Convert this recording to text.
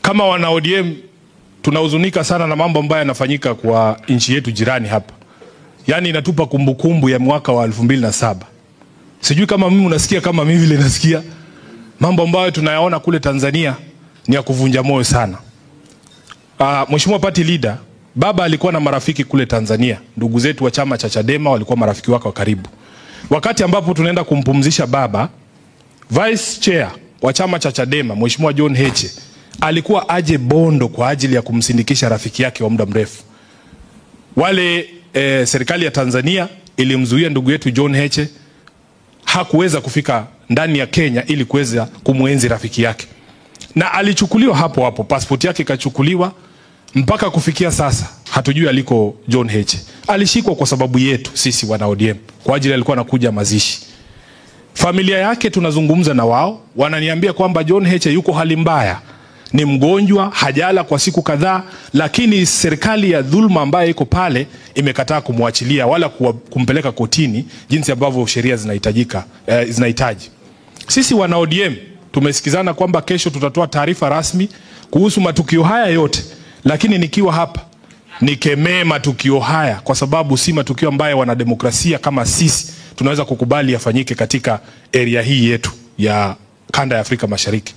Kama wana ODM tunahuzunika sana na mambo ambayo yanafanyika kwa nchi yetu jirani hapa. Yani inatupa kumbukumbu ya mwaka wa 2007. Sijui kama mimi unasikia kama mimi vile nasikia. Mambo ambayo tunayaona kule Tanzania ni ya kuvunja moyo sana. Mheshimiwa party leader, baba alikuwa na marafiki kule Tanzania. Ndugu zetu wa chama cha Chadema walikuwa marafiki wake wa karibu. Wakati ambapo tunaenda kumpumzisha baba, vice chair wa chama cha Chadema, Mheshimiwa John Heche, alikuwa aje Bondo kwa ajili ya kumsindikisha rafiki yake wa muda mrefu. Wale serikali ya Tanzania ilimzuia ndugu yetu John Heche, hakuweza kufika ndani ya Kenya ili kuweza kumuenzi rafiki yake. Na alichukuliwa hapo hapo, passport yake ikachukuliwa, mpaka kufikia sasa hatujui aliko John Heche. Alishikwa kwa sababu yetu sisi wana ODM, kwa ajili alikuwa anakuja mazishi. Familia yake tunazungumza na wao, wananiambia kwamba John Heche yuko hali mbaya, ni mgonjwa, hajala kwa siku kadhaa, lakini serikali ya dhulma ambayo iko pale imekataa kumwachilia wala kumpeleka kotini jinsi ambavyo sheria zinahitaji. Sisi wana ODM tumesikizana kwamba kesho tutatoa taarifa rasmi kuhusu matukio haya yote, lakini nikiwa hapa nikemee matukio haya kwa sababu si matukio ambayo wanademokrasia kama sisi tunaweza kukubali yafanyike katika area hii yetu ya kanda ya Afrika Mashariki.